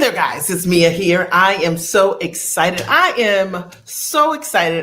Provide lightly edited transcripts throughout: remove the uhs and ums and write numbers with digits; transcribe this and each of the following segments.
there, guys. It's Mia here. I am so excited.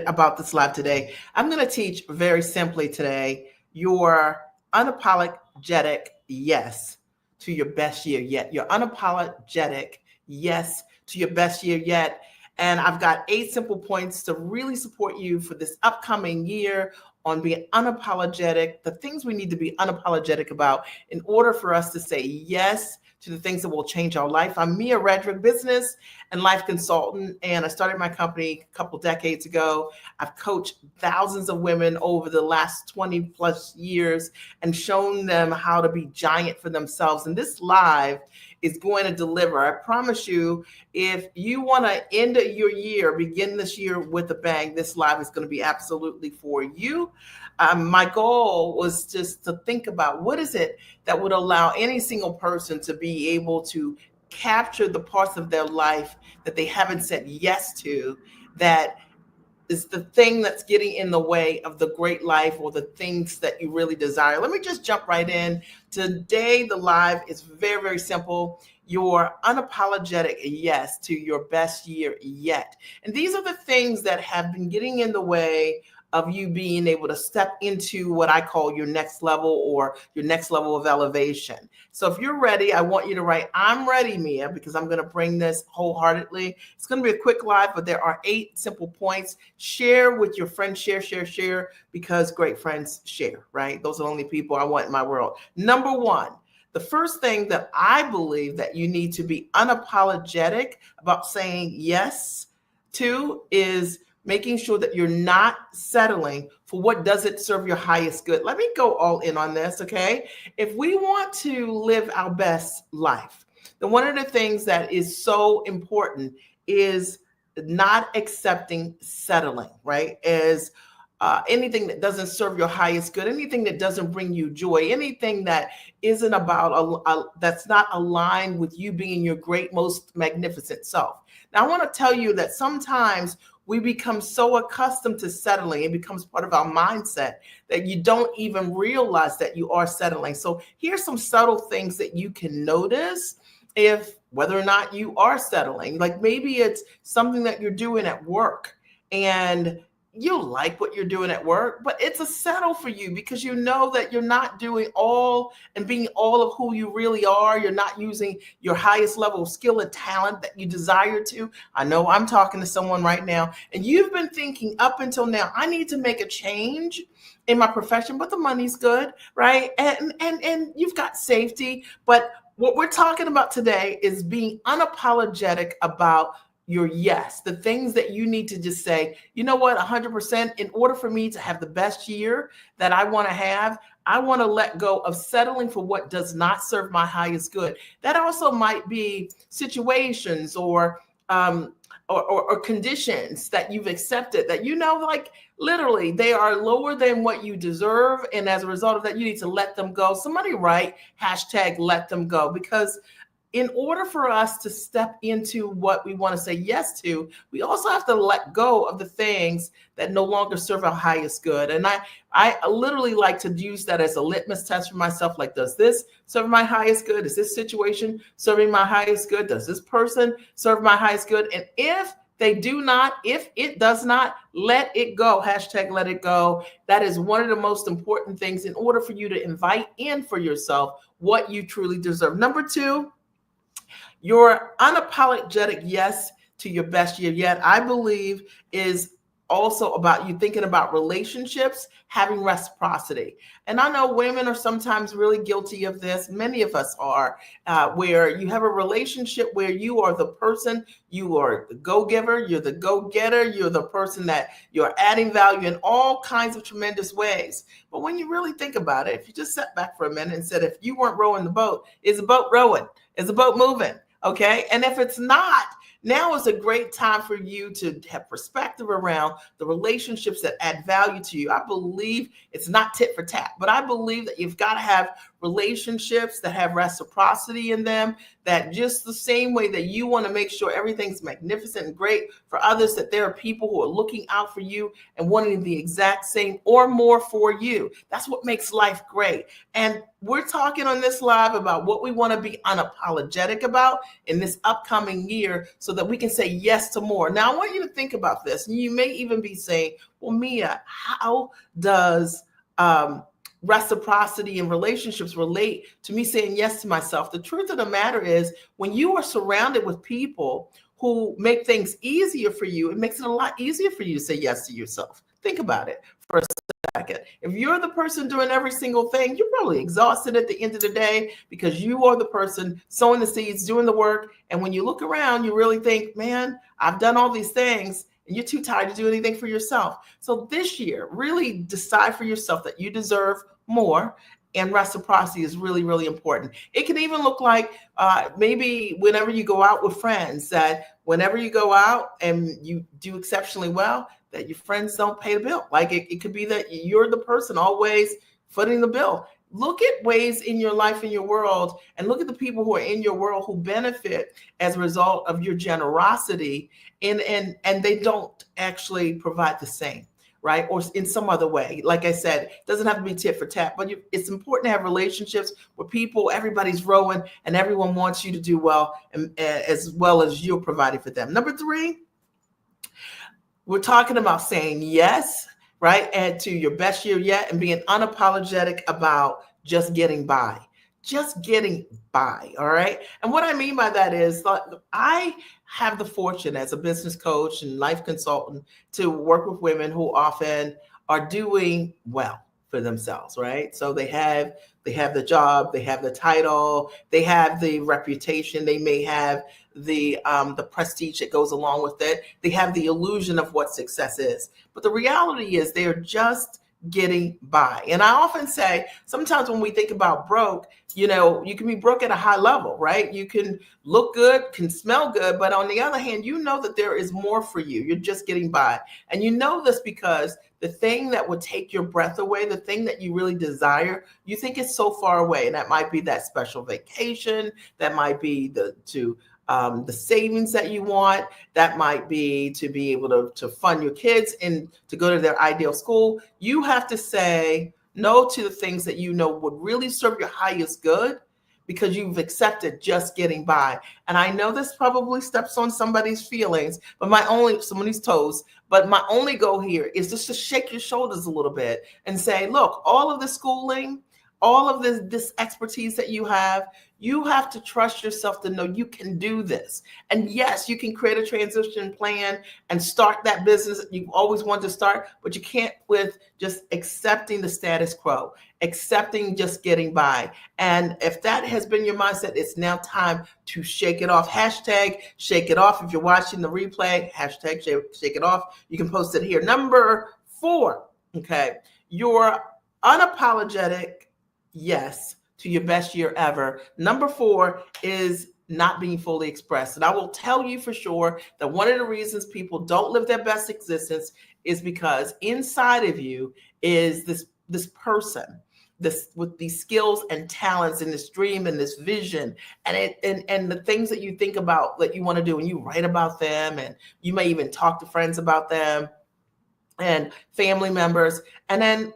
About this live today. I'm going to teach very simply today your unapologetic yes to your best year yet. Your unapologetic yes to your best year yet. And I've got 8 simple points to really support you for this upcoming year on being unapologetic, the things we need to be unapologetic about in order for us to say yes to the things that will change our life. I'm Mia Redrick, business and life consultant, and I started my company a couple decades ago. I've coached thousands of women over the last 20 plus years and shown them how to be giant for themselves. And this live is going to deliver. I promise you, if you want to end your year, begin this year with a bang, this live is going to be absolutely for you. My goal was just to think about what is it that would allow any single person to be able to capture the parts of their life that they haven't said yes to, that is the thing that's getting in the way of the great life or the things that you really desire. Let me just jump right in. Today, the live is very, very simple. Your unapologetic yes to your best year yet. And these are the things that have been getting in the way of you being able to step into what I call your next level or your next level of elevation. So if you're ready, I want you to write, I'm ready, Mia, because I'm going to bring this wholeheartedly. It's going to be a quick live, but there are 8 simple points. Share with your friends, share, because great friends share, right? Those are the only people I want in my world. Number 1, the first thing that I believe that you need to be unapologetic about saying yes to is making sure that you're not settling for what doesn't serve your highest good. Let me go all in on this, okay? If we want to live our best life, then one of the things that is so important is not accepting settling, right? As anything that doesn't serve your highest good, anything that doesn't bring you joy, anything that isn't about, that's not aligned with you being your great, most magnificent self. Now, I want to tell you that sometimes we become so accustomed to settling, it becomes part of our mindset that you don't even realize that you are settling. So here's some subtle things that you can notice if whether or not you are settling. Like maybe it's something that you're doing at work and you like what you're doing at work, but it's a settle for you because you know that you're not doing all and being all of who you really are. You're not using your highest level of skill and talent that you desire to. I know I'm talking to someone right now, and you've been thinking up until now, I need to make a change in my profession, but the money's good, right? And you've got safety. But what we're talking about today is being unapologetic about your yes, the things that you need to just say, you know what, 100%, in order for me to have the best year that I want to have, I want to let go of settling for what does not serve my highest good. That also might be situations or conditions that you've accepted that, you know, like literally they are lower than what you deserve. And as a result of that, you need to let them go. Somebody write hashtag let them go, because in order for us to step into what we want to say yes to, we also have to let go of the things that no longer serve our highest good. And I literally like to use that as a litmus test for myself. Like, does this serve my highest good? Is this situation serving my highest good? Does this person serve my highest good? And if it does not, let it go. Hashtag let it go. That is one of the most important things in order for you to invite in for yourself what you truly deserve. Number 2, your unapologetic yes to your best year yet, I believe, is also about you thinking about relationships, having reciprocity. And I know women are sometimes really guilty of this. Many of us are, where you have a relationship where you are the person, you are the go-giver, you're the go-getter, you're the person that you're adding value in all kinds of tremendous ways. But when you really think about it, if you just sat back for a minute and said, if you weren't rowing the boat, is the boat rowing? Is the boat moving? Okay. And if it's not, now is a great time for you to have perspective around the relationships that add value to you. I believe it's not tit for tat, but I believe that you've got to have relationships that have reciprocity in them, that just the same way that you want to make sure everything's magnificent and great for others, that there are people who are looking out for you and wanting the exact same or more for you. That's what makes life great. And we're talking on this live about what we want to be unapologetic about in this upcoming year so that we can say yes to more. Now, I want you to think about this. You may even be saying, well, Mia, how does reciprocity in relationships relate to me saying yes to myself? The truth of the matter is, when you are surrounded with people who make things easier for you, it makes it a lot easier for you to say yes to yourself. Think about it for a second. If you're the person doing every single thing, you're probably exhausted at the end of the day because you are the person sowing the seeds, doing the work. And when you look around, you really think, man, I've done all these things, and you're too tired to do anything for yourself. So this year, really decide for yourself that you deserve more, and reciprocity is really, really important. It can even look like maybe whenever you go out with friends, that whenever you go out and you do exceptionally well, that your friends don't pay the bill. Like it could be that you're the person always footing the bill. Look at ways in your life, in your world, and look at the people who are in your world who benefit as a result of your generosity, and they don't actually provide the same, right? Or in some other way. Like I said, it doesn't have to be tit for tat, but it's important to have relationships where people, everybody's rowing and everyone wants you to do well, and as well as you're providing for them. Number 3, we're talking about saying yes, right? And to your best year yet, and being unapologetic about just getting by. Just getting by, all right? And what I mean by that is, I have the fortune as a business coach and life consultant to work with women who often are doing well for themselves, right? So they have the job, they have the title, they have the reputation, they may have the prestige that goes along with it. They have the illusion of what success is. But the reality is they're just getting by. And I often say, sometimes when we think about broke, you can be broke at a high level, right? You can look good, can smell good, but on the other hand, you know that there is more for you. You're just getting by. And you know this because the thing that would take your breath away, the thing that you really desire, you think it's so far away. And that might be that special vacation, that might be the savings that you want, that might be to be able to fund your kids and to go to their ideal school. You have to say no to the things that you know would really serve your highest good, because you've accepted just getting by. And I know this probably steps on somebody's feelings, but somebody's toes, but my only goal here is just to shake your shoulders a little bit and say, look, all of the schooling, all of this expertise that you have to trust yourself to know you can do this. And yes, you can create a transition plan and start that business that you've always wanted to start, but you can't with just accepting the status quo, accepting just getting by. And if that has been your mindset, it's now time to shake it off. Hashtag shake it off. If you're watching the replay, hashtag shake it off. You can post it here. Number 4, okay, your unapologetic yes to your best year ever. Number 4 is not being fully expressed. And I will tell you for sure that one of the reasons people don't live their best existence is because inside of you is this person, this with these skills and talents and this dream and this vision and the things that you think about that you want to do, and you write about them, and you may even talk to friends about them and family members, and then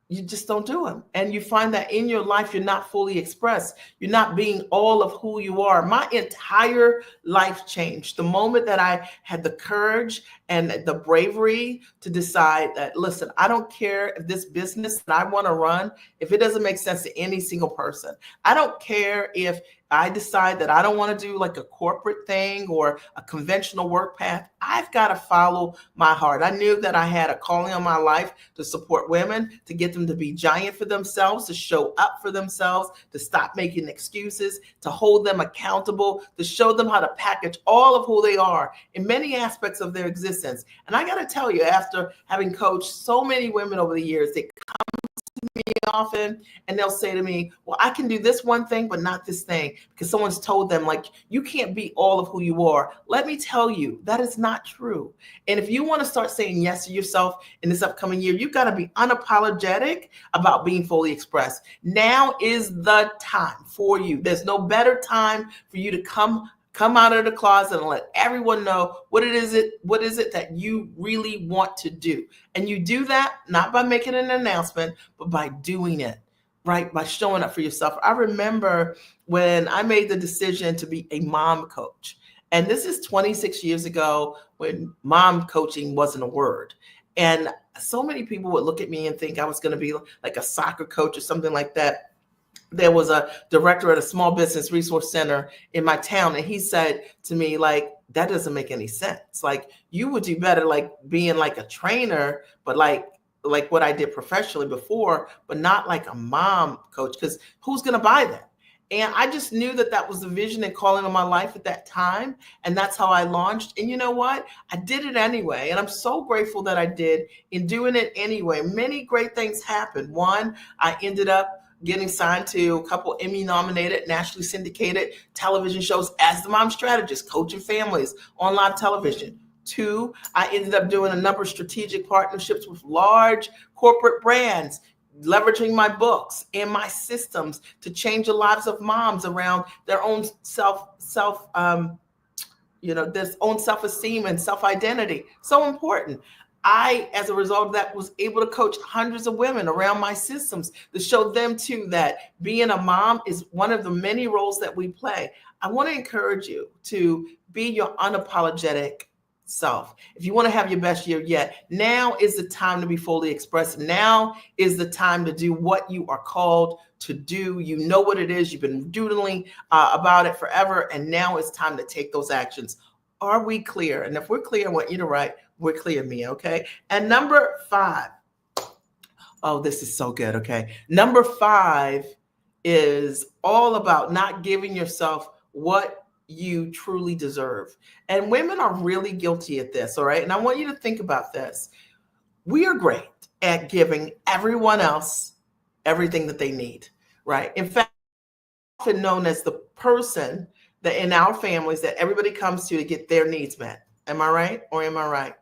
you just don't do them. And you find that in your life, you're not fully expressed. You're not being all of who you are. My entire life changed the moment that I had the courage and the bravery to decide that, listen, I don't care if this business that I want to run, if it doesn't make sense to any single person. I don't care if I decide that I don't want to do like a corporate thing or a conventional work path. I've got to follow my heart. I knew that I had a calling on my life to support women, to get them to be giant for themselves, to show up for themselves, to stop making excuses, to hold them accountable, to show them how to package all of who they are in many aspects of their existence. And I got to tell you, after having coached so many women over the years, they come me often, and they'll say to me, well, I can do this one thing, but not this thing, because someone's told them, like, you can't be all of who you are. Let me tell you, that is not true. And if you want to start saying yes to yourself in this upcoming year, you've got to be unapologetic about being fully expressed. Now is the time for you. There's no better time for you to come out of the closet and let everyone know what is it that you really want to do. And you do that not by making an announcement, but by doing it, right? By showing up for yourself. I remember when I made the decision to be a mom coach. And this is 26 years ago, when mom coaching wasn't a word. And so many people would look at me and think I was going to be like a soccer coach or something like that. There was a director at a small business resource center in my town, and he said to me, like, that doesn't make any sense. Like, you would do better like being like a trainer, but like what I did professionally before, but not like a mom coach, because who's going to buy that? And I just knew that that was the vision and calling of my life at that time. And that's how I launched. And you know what? I did it anyway. And I'm so grateful that I did. In doing it anyway, many great things happened. One, I ended up getting signed to a couple Emmy-nominated, nationally syndicated television shows as the mom strategist, coaching families on live television. Two, I ended up doing a number of strategic partnerships with large corporate brands, leveraging my books and my systems to change the lives of moms around their own their own self-esteem and self-identity. So important. I, as a result of that, was able to coach hundreds of women around my systems to show them too that being a mom is one of the many roles that we play. I want to encourage you to be your unapologetic self. If you want to have your best year yet, now is the time to be fully expressed. Now is the time to do what you are called to do. You know what it is. You've been doodling about it forever, and now it's time to take those actions. Are we clear? And if we're clear, I want you to write, we're clear, me, okay? And number 5. Oh, this is so good, okay? Number 5 is all about not giving yourself what you truly deserve. And women are really guilty at this, all right? And I want you to think about this. We are great at giving everyone else everything that they need, right? In fact, often known as the person that in our families that everybody comes to get their needs met. Am I right? Or am I right?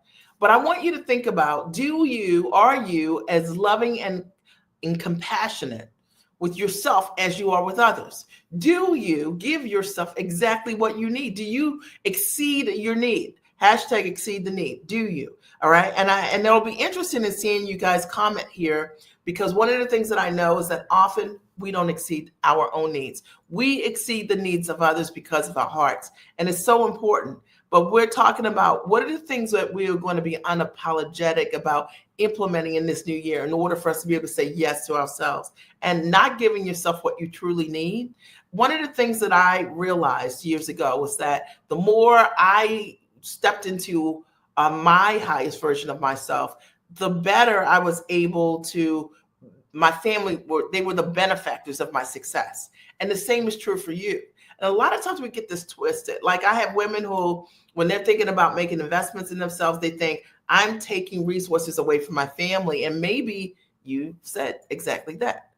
But I want you to think about, are you as loving and compassionate with yourself as you are with others? Do you give yourself exactly what you need? Do you exceed your need? Hashtag exceed the need. Do you? All right. And it'll be interesting in seeing you guys comment here, because one of the things that I know is that often we don't exceed our own needs. We exceed the needs of others because of our hearts. And it's so important. But we're talking about what are the things that we are going to be unapologetic about implementing in this new year in order for us to be able to say yes to ourselves and not giving yourself what you truly need. One of the things that I realized years ago was that the more I stepped into my highest version of myself, the better I was able to, my family they were the benefactors of my success. And the same is true for you. And a lot of times we get this twisted. Like, I have women who, when they're thinking about making investments in themselves, they think, I'm taking resources away from my family. And maybe you said exactly that.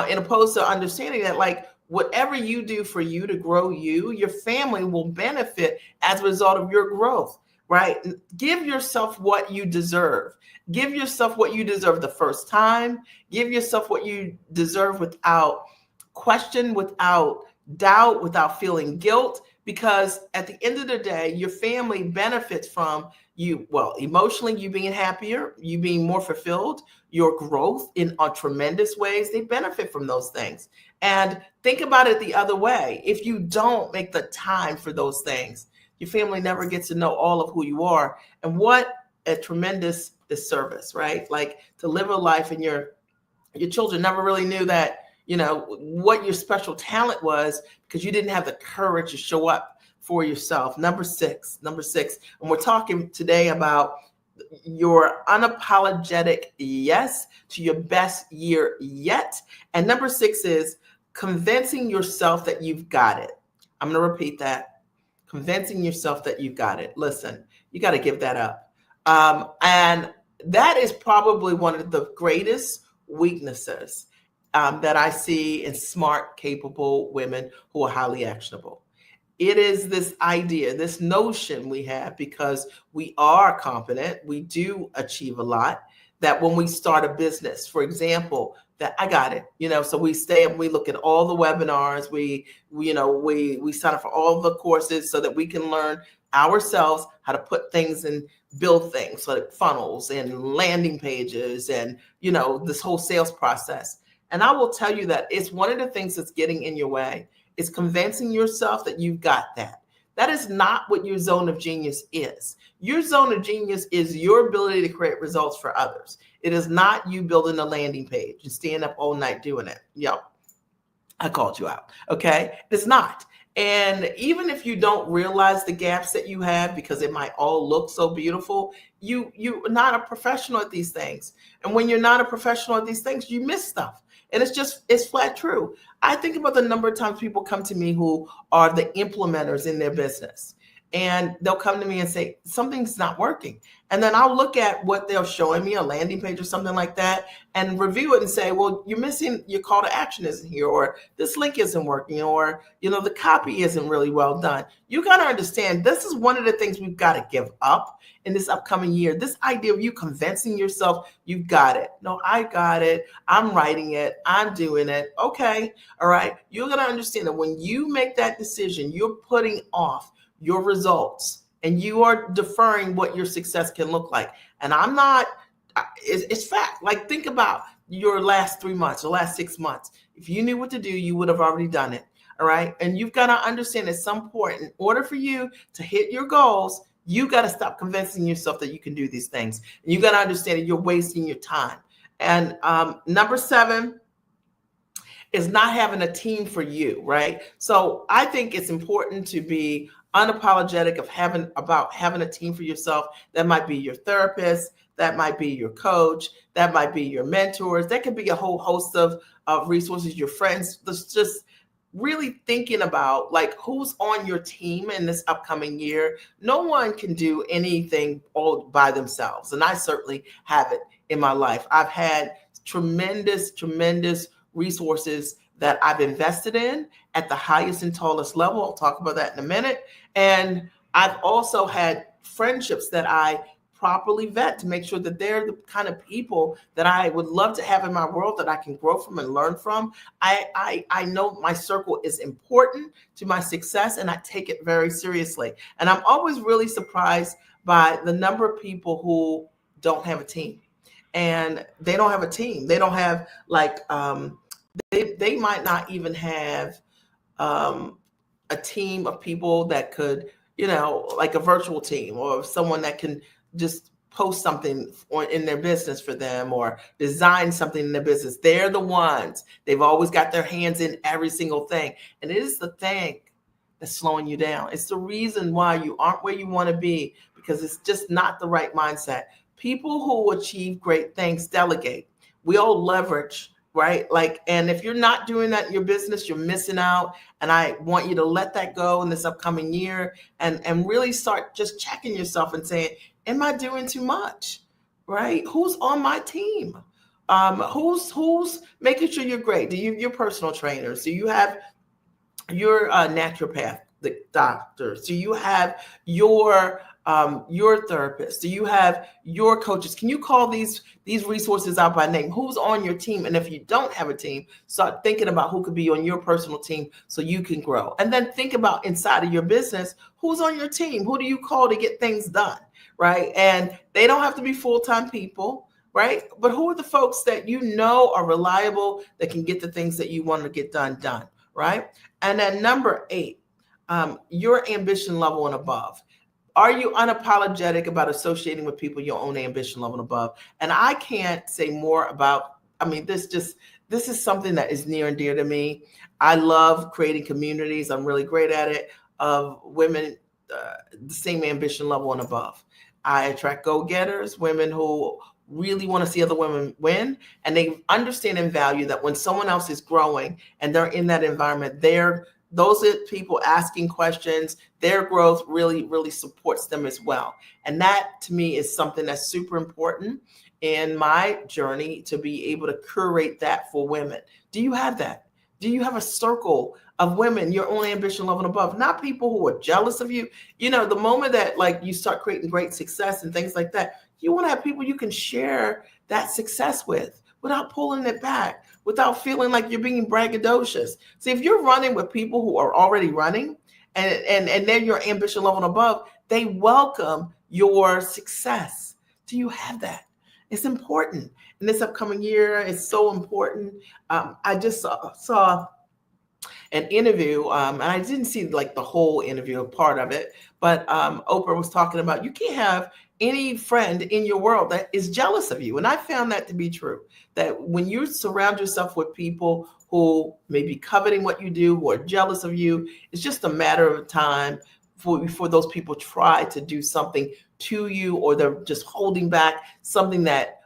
In opposed to understanding that, like, whatever you do for you to grow you, your family will benefit as a result of your growth, right? Give yourself what you deserve. Give yourself what you deserve the first time. Give yourself what you deserve without question, without doubt, without feeling guilt, because at the end of the day, your family benefits from you, well, emotionally, you being happier, you being more fulfilled, your growth in tremendous ways. They benefit from those things. And think about it the other way. If you don't make the time for those things, your family never gets to know all of who you are. And what a tremendous disservice, right? Like, to live a life and your children never really knew that, what your special talent was, because you didn't have the courage to show up for yourself. Number six, and we're talking today about your unapologetic yes to your best year yet. And number 6 is convincing yourself that you've got it. I'm going to repeat that. Convincing yourself that you've got it. Listen, you got to give that up. And that is probably one of the greatest weaknesses that I see in smart, capable women who are highly actionable. It is this idea, this notion we have because we are competent, we do achieve a lot, that when we start a business, for example, that I got it, so we stay and we look at all the webinars, we sign up for all the courses so that we can learn ourselves how to put things and build things, so like funnels and landing pages and, this whole sales process. And I will tell you that it's one of the things that's getting in your way is convincing yourself that you've got that. That is not what your zone of genius is. Your zone of genius is your ability to create results for others. It is not you building a landing page and staying up all night doing it. Yep, I called you out. Okay, it's not. And even if you don't realize the gaps that you have, because it might all look so beautiful, you're not a professional at these things. And when you're not a professional at these things, you miss stuff. And it's flat true. I think about the number of times people come to me who are the implementers in their business. And they'll come to me and say, something's not working. And then I'll look at what they're showing me, a landing page or something like that, and review it and say, well, you're missing, your call to action isn't here, or this link isn't working, or, the copy isn't really well done. You got to understand, this is one of the things we've got to give up in this upcoming year. This idea of you convincing yourself, you've got it. No, I got it. I'm writing it. I'm doing it. Okay. All right. You're going to understand that when you make that decision, you're putting off your results and you are deferring what your success can look like. And I'm not, it's fact. Like, think about your last 3 months or last 6 months. If you knew what to do, you would have already done it. All right. And you've got to understand at some point, in order for you to hit your goals, you got to stop convincing yourself that you can do these things. And you got to understand that you're wasting your time. And number 7 is not having a team for you, right? So I think it's important to be unapologetic about having a team for yourself. That might be your therapist, that might be your coach, that might be your mentors, that could be a whole host of resources, your friends. Let's just really thinking about, like, who's on your team in this upcoming year. No one can do anything all by themselves. And I certainly have it in my life. I've had tremendous resources that I've invested in at the highest and tallest level. I'll talk about that in a minute. And I've also had friendships that I properly vet to make sure that they're the kind of people that I would love to have in my world, that I can grow from and learn from. I know my circle is important to my success, and I take it very seriously. And I'm always really surprised by the number of people who don't have a team. And they don't have a team. They don't have, like, they might not even have a team of people that could, like a virtual team, or someone that can just post something in their business for them, or design something in their business. They're the ones. They've always got their hands in every single thing. And it is the thing that's slowing you down. It's the reason why you aren't where you want to be, because it's just not the right mindset. People who achieve great things delegate. We all leverage, right? Like, and if you're not doing that in your business, you're missing out. And I want you to let that go in this upcoming year, and really start just checking yourself and saying, am I doing too much? Right? Who's on my team? Who's making sure you're great? Do you have your personal trainers? Do you have your naturopath, the doctors? Do you have your therapist? Do you have your coaches? Can you call these resources out by name? Who's on your team? And if you don't have a team, start thinking about who could be on your personal team so you can grow. And then think about inside of your business, who's on your team? Who do you call to get things done? Right? And they don't have to be full-time people, right? But who are the folks that are reliable, that can get the things that you want to get done, right? And then number 8, your ambition level and above. Are you unapologetic about associating with people your own ambition level and above? And I can't say more about, this is something that is near and dear to me. I love creating communities. I'm really great at it, of women, the same ambition level and above. I attract go-getters, women who really want to see other women win, and they understand and value that when someone else is growing and they're in that environment, they're those are people asking questions. Their growth really, really supports them as well. And that to me is something that's super important in my journey, to be able to curate that for women. Do you have that? Do you have a circle of women, your own ambition level and above, not people who are jealous of you? You know, the moment that like you start creating great success and things like that, you want to have people you can share that success with without pulling it back, without feeling like you're being braggadocious. See, if you're running with people who are already running and they're your ambition level and above, they welcome your success. Do you have that? It's important. In this upcoming year, it's so important. I just saw an interview, and I didn't see like the whole interview, a part of it, but Oprah was talking about you can't have any friend in your world that is jealous of you. And I found that to be true, that when you surround yourself with people who may be coveting what you do, who are jealous of you, it's just a matter of time before those people try to do something to you, or they're just holding back something that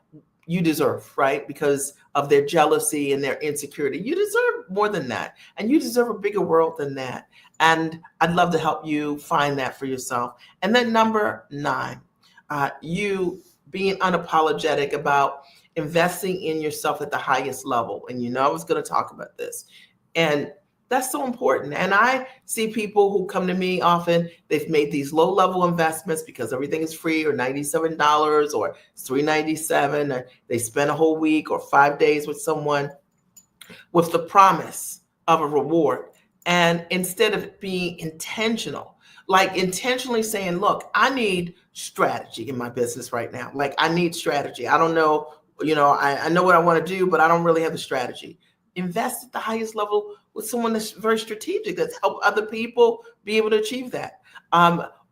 you deserve, right? Because of their jealousy and their insecurity. You deserve more than that. And you deserve a bigger world than that. And I'd love to help you find that for yourself. And then number 9, you being unapologetic about investing in yourself at the highest level. And you know, I was going to talk about this. And that's so important. And I see people who come to me often, they've made these low level investments because everything is free, or $97 or $3.97. Or they spend a whole week or 5 days with someone with the promise of a reward. And instead of being intentional, like intentionally saying, look, I need strategy in my business right now. Like I need strategy. I don't know, I know what I want to do, but I don't really have the strategy. Invest at the highest level with someone that's very strategic, that's helped other people be able to achieve that.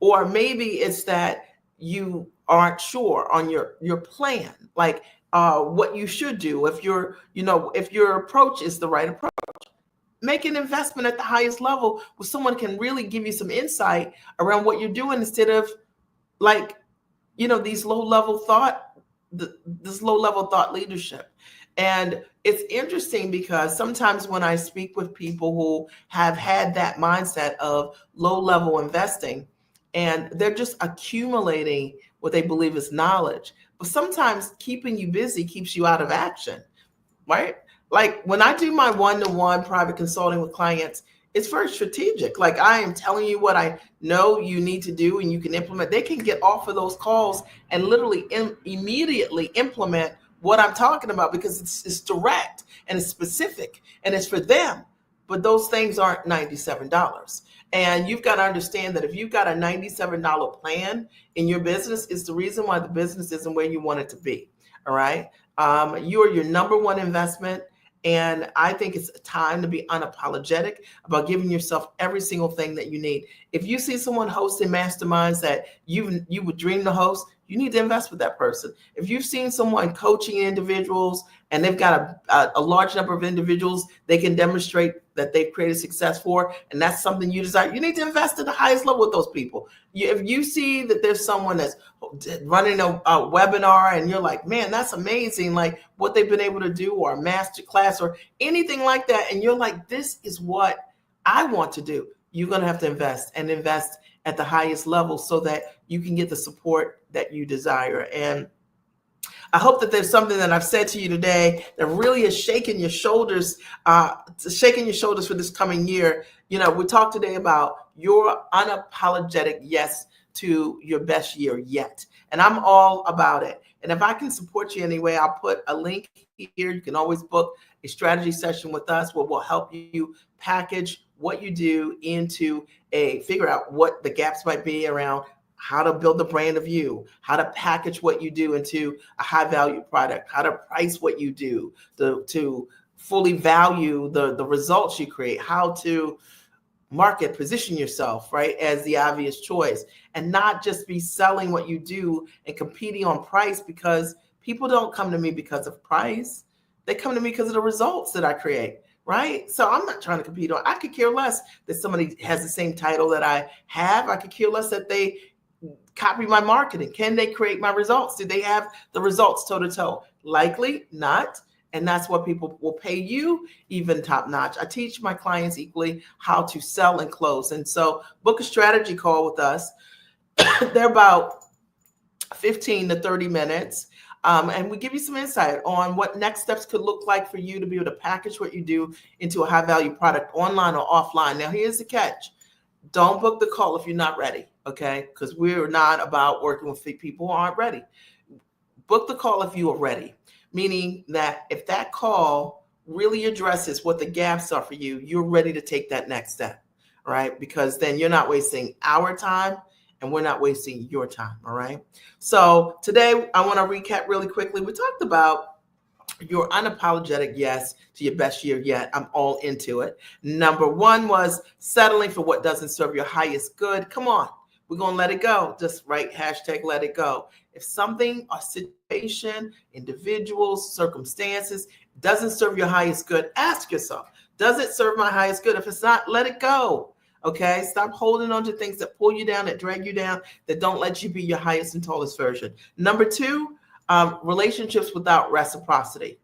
Or maybe it's that you aren't sure on your plan, like what you should do. If your approach is the right approach, make an investment at the highest level where someone can really give you some insight around what you're doing, instead of like, these this low level thought leadership. And it's interesting because sometimes when I speak with people who have had that mindset of low level investing, and they're just accumulating what they believe is knowledge, but sometimes keeping you busy keeps you out of action, right? Like when I do my one-to-one private consulting with clients, it's very strategic. Like I am telling you what I know you need to do and you can implement. They can get off of those calls and literally immediately implement what I'm talking about, because it's direct and it's specific and it's for them. But those things aren't $97. And you've got to understand that if you've got a $97 plan in your business, it's the reason why the business isn't where you want it to be. All right. You are your number one investment. And I think it's time to be unapologetic about giving yourself every single thing that you need. If you see someone hosting masterminds that you would dream to host, you need to invest with that person. If you've seen someone coaching individuals and they've got a large number of individuals they can demonstrate that they've created success for, and that's something you desire, you need to invest at the highest level with those people. If you see that there's someone that's running a webinar and you're like, man, that's amazing, like what they've been able to do, or a master class or anything like that, and you're like, this is what I want to do, you're going to have to invest at the highest level so that you can get the support that you desire. And I hope that there's something that I've said to you today that really is shaking your shoulders for this coming year. We talked today about your unapologetic yes to your best year yet. And I'm all about it. And if I can support you anyway, I'll put a link here. You can always book a strategy session with us where we'll help you package what you do into figure out what the gaps might be around how to build a brand of you, how to package what you do into a high value product, how to price what you do, to fully value the results you create, how to market, position yourself, right, as the obvious choice, and not just be selling what you do and competing on price, because people don't come to me because of price. They come to me because of the results that I create. Right. So I'm not trying to compete on. I could care less that somebody has the same title that I have. I could care less that they copy my marketing. Can they create my results? Do they have the results toe to toe? Likely not. And that's what people will pay you even top notch. I teach my clients equally how to sell and close. And so book a strategy call with us. They're about 15 to 30 minutes. And we give you some insight on what next steps could look like for you to be able to package what you do into a high value product online or offline. Now, here's the catch. Don't book the call if you're not ready, okay? Because we're not about working with people who aren't ready. Book the call if you are ready, meaning that if that call really addresses what the gaps are for you, you're ready to take that next step, all right? Because then you're not wasting our time and we're not wasting your time, all right? So today I want to recap really quickly. We talked about your unapologetic yes to your best year yet. I'm all into it. Number one was settling for what doesn't serve your highest good. Come on, we're going to let it go. Just write hashtag let it go. If something, a situation, individuals, circumstances doesn't serve your highest good, ask yourself, does it serve my highest good? If it's not, let it go. Okay, stop holding on to things that pull you down, that drag you down, that don't let you be your highest and tallest version. Number two, relationships without reciprocity.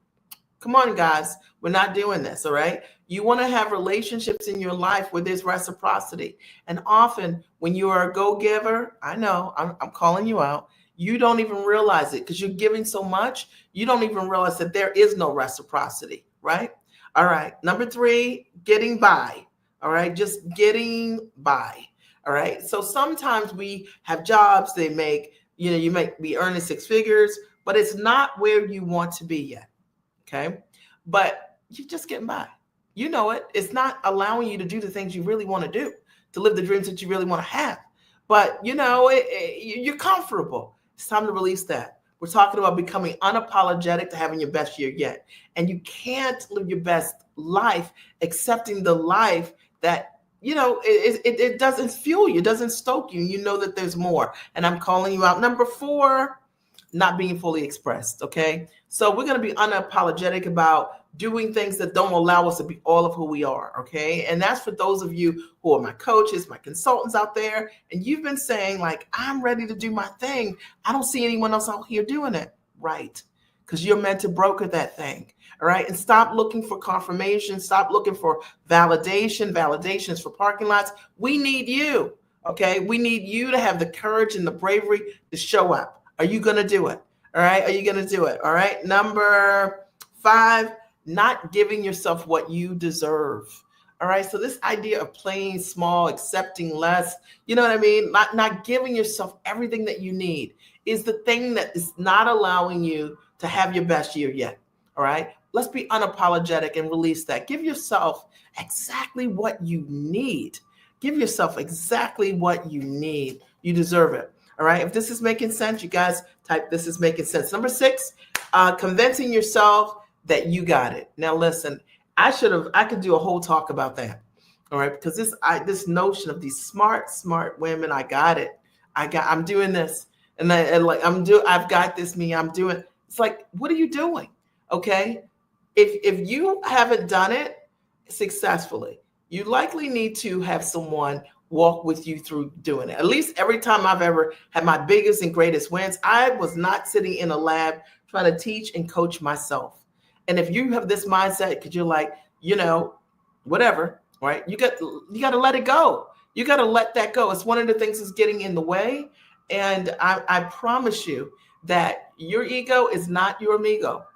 Come on, guys, we're not doing this, all right? You want to have relationships in your life where there's reciprocity. And often when you are a go-giver, I know, I'm calling you out, you don't even realize it because you're giving so much, you don't even realize that there is no reciprocity, right? All right, number three, getting by, all right? Just getting by, all right? So sometimes we have jobs, they make, you might be earning six figures, but it's not where you want to be yet, okay? But you're just getting by. You know it. It's not allowing you to do the things you really want to do, to live the dreams that you really want to have. But, you're comfortable. It's time to release that. We're talking about becoming unapologetic to having your best year yet. And you can't live your best life accepting the life that it doesn't fuel you, it doesn't stoke you. You know that there's more. And I'm calling you out. Number four, not being fully expressed. Okay. So we're going to be unapologetic about doing things that don't allow us to be all of who we are. Okay. And that's for those of you who are my coaches, my consultants out there. And you've been saying like, I'm ready to do my thing. I don't see anyone else out here doing it. Right. Because you're meant to broker that thing. All right. And stop looking for confirmation. Stop looking for validation. Validations for parking lots. We need you. Okay. We need you to have the courage and the bravery to show up. Are you going to do it? All right. Are you going to do it? All right. Number five, not giving yourself what you deserve. All right. So this idea of playing small, accepting less, you know what I mean? Not giving yourself everything that you need is the thing that is not allowing you to have your best year yet. All right. Let's be unapologetic and release that. Give yourself exactly what you need. Give yourself exactly what you need. You deserve it. All right. If this is making sense, you guys type this is making sense. Number six, convincing yourself that you got it. Now, listen, I could do a whole talk about that. All right. Because this notion of these smart women, I got it. I'm doing this. I've got this, I'm doing. It's like, what are you doing? Okay. If you haven't done it successfully, you likely need to have someone walk with you through doing it. At least every time I've ever had my biggest and greatest wins, I was not sitting in a lab trying to teach and coach myself. And if you have this mindset, because you're like, whatever, right? You got to let it go. You got to let that go. It's one of the things that's getting in the way. And I promise you that your ego is not your amigo.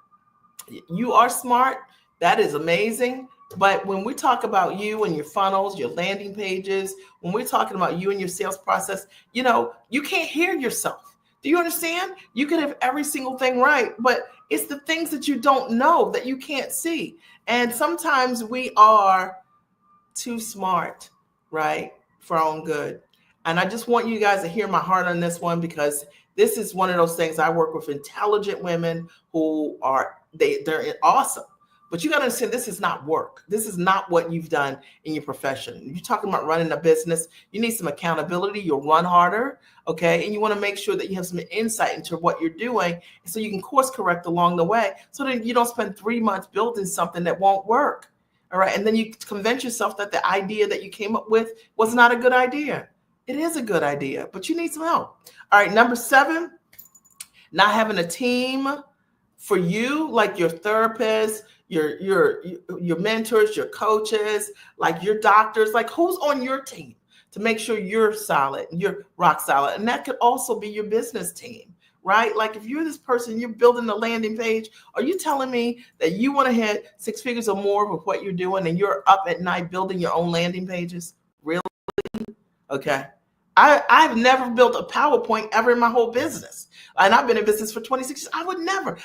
You are smart. That is amazing. But when we talk about you and your funnels, your landing pages, when we're talking about you and your sales process, you can't hear yourself. Do you understand? You could have every single thing right, but it's the things that you don't know that you can't see. And sometimes we are too smart, right, for our own good. And I just want you guys to hear my heart on this one, because this is one of those things. I work with intelligent women who they're awesome. But you got to understand, this is not work. This is not what you've done in your profession. You're talking about running a business. You need some accountability. You'll run harder, okay? And you want to make sure that you have some insight into what you're doing so you can course correct along the way so that you don't spend 3 months building something that won't work, all right? And then you convince yourself that the idea that you came up with was not a good idea. It is a good idea, but you need some help. All right, number 7, not having a team for you, like your therapist, your mentors, your coaches, like your doctors, like who's on your team to make sure you're solid, you're rock solid. And that could also be your business team, right? Like if you're this person, you're building the landing page, are you telling me that you want to hit six figures or more with what you're doing and you're up at night building your own landing pages? Really? Okay. I've never built a PowerPoint ever in my whole business. And I've been in business for 26 years. I would never,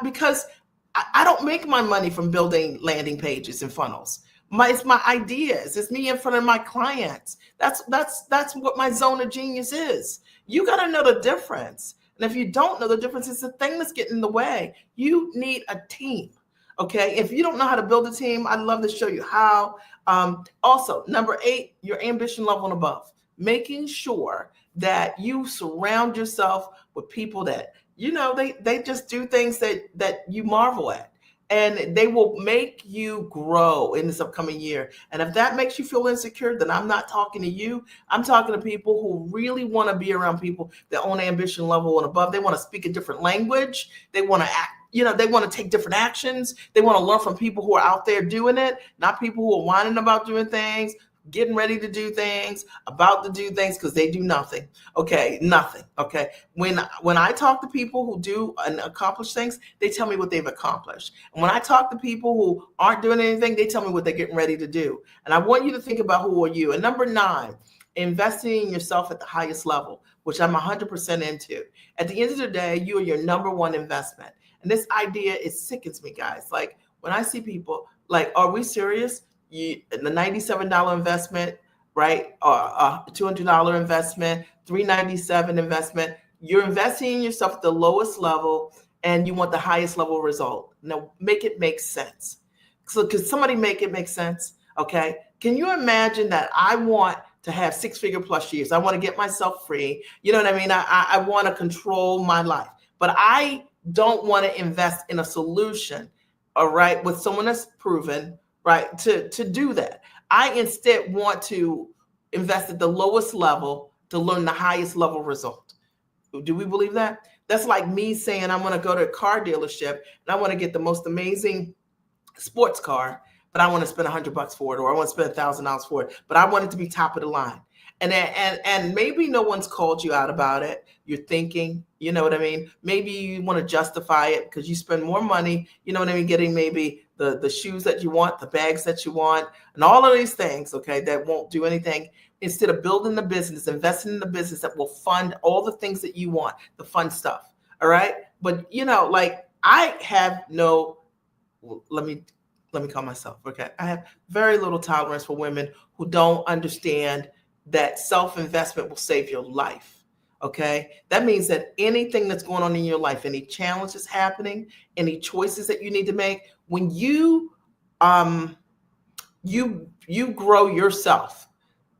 because I don't make my money from building landing pages and funnels. It's my ideas. It's me in front of my clients. That's what my zone of genius is. You got to know the difference. And if you don't know the difference, it's the thing that's getting in the way. You need a team. Okay. If you don't know how to build a team, I'd love to show you how. Also, number 8, your ambition level and above. Making sure that you surround yourself with people that, they just do things that you marvel at. And they will make you grow in this upcoming year. And if that makes you feel insecure, then I'm not talking to you. I'm talking to people who really want to be around people that own ambition level and above. They want to speak a different language. They want to act, they want to take different actions. They want to learn from people who are out there doing it, not people who are whining about doing things, getting ready to do things, about to do things because they do nothing. Okay, nothing. Okay. When I talk to people who do and accomplish things, they tell me what they've accomplished. And when I talk to people who aren't doing anything, they tell me what they're getting ready to do. And I want you to think about who are you. And number 9, investing in yourself at the highest level, which I'm 100% into. At the end of the day, you are your number 1 investment. And this idea, it sickens me, guys. Like when I see people like, are we serious? The $97 investment, right? Or $200 investment, $397 investment. You're investing in yourself at the lowest level, and you want the highest level result. Now, make it make sense. So, could somebody make it make sense? Okay. Can you imagine that I want to have 6-figure plus years? I want to get myself free. You know what I mean? I want to control my life, but I don't want to invest in a solution, all right, with someone that's proven, right, to do that. I instead want to invest at the lowest level to learn the highest level result. Do we believe that? That's like me saying I'm going to go to a car dealership and I want to get the most amazing sports car, but I want to spend $100 for it, or I want to spend $1,000 for it, but I want it to be top of the line. And maybe no one's called you out about it. You're thinking, you know what I mean? Maybe you want to justify it because you spend more money, you know what I mean, getting maybe the shoes that you want, the bags that you want, and all of these things, okay, that won't do anything. Instead of building the business, investing in the business that will fund all the things that you want, the fun stuff, all right? But, like I have no, let me calm myself, okay? I have very little tolerance for women who don't understand that self-investment will save your life, okay? That means that anything that's going on in your life, any challenges happening, any choices that you need to make, when you grow yourself,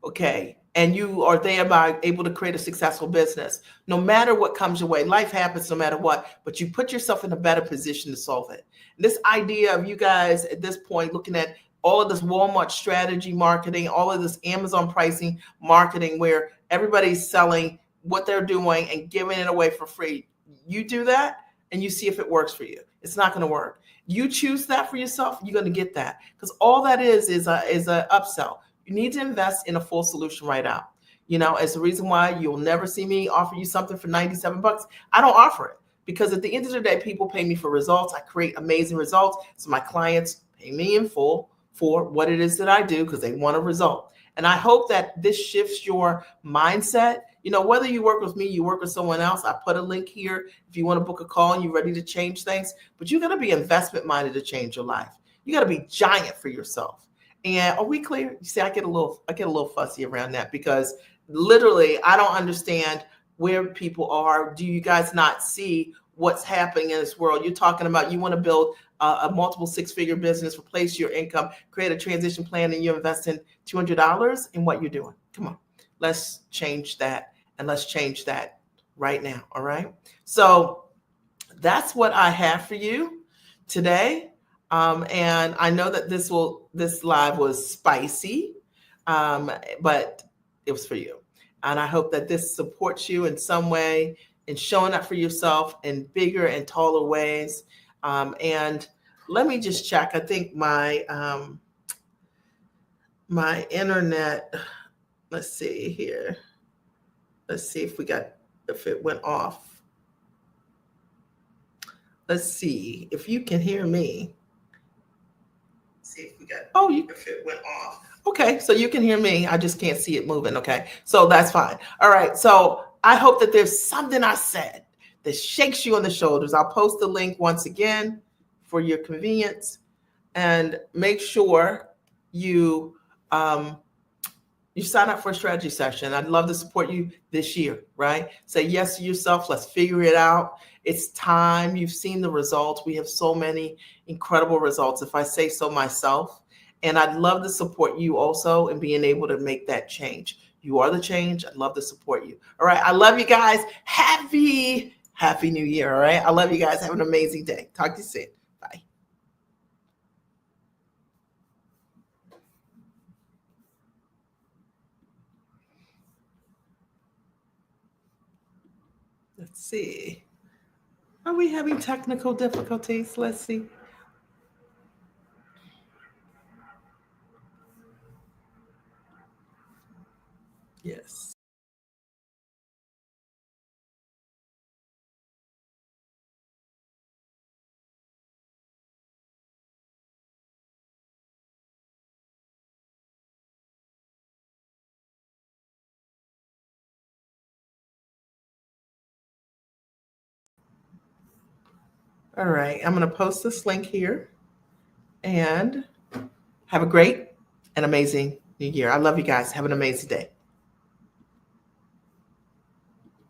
okay, and you are thereby able to create a successful business, no matter what comes your way, life happens no matter what, but you put yourself in a better position to solve it. And this idea of you guys at this point looking at all of this Walmart strategy marketing, all of this Amazon pricing marketing where everybody's selling what they're doing and giving it away for free. You do that and you see if it works for you. It's not going to work. You choose that for yourself, you're going to get that, because all that is a upsell. You need to invest in a full solution right out. It's the reason why you'll never see me offer you something for $97. I don't offer it because at the end of the day, people pay me for results. I create amazing results. So my clients pay me in full for what it is that I do because they want a result. And I hope that this shifts your mindset. Whether you work with me, you work with someone else, I put a link here if you want to book a call and you're ready to change things. But you got to be investment minded to change your life. You got to be giant for yourself. And are we clear? You see, I get a little fussy around that because literally I don't understand where people are. Do you guys not see what's happening in this world? You're talking about you want to build a multiple 6-figure business, replace your income, create a transition plan, and you're investing $200 in what you're doing. Come on, let's change that, and let's change that right now. All right. So that's what I have for you today. And I know that this live was spicy, but it was for you. And I hope that this supports you in some way, and showing up for yourself in bigger and taller ways. And let me just check. I think my internet, let's see here. Let's see if it went off. Let's see if you can hear me. See if we got, oh, if it went off. Okay, so you can hear me. I just can't see it moving. Okay, so that's fine. All right, so I hope that there's something I said that shakes you on the shoulders. I'll post the link once again for your convenience, and make sure you you sign up for a strategy session. I'd love to support you this year, right? Say yes to yourself. Let's figure it out. It's time. You've seen the results. We have so many incredible results, if I say so myself. And I'd love to support you also in being able to make that change. You are the change. I'd love to support you. All right. I love you guys. Happy New Year. All right. I love you guys. Have an amazing day. Talk to you soon. Bye. Let's see. Are we having technical difficulties? Let's see. Yes. All right. I'm going to post this link here, and have a great and amazing new year. I love you guys. Have an amazing day.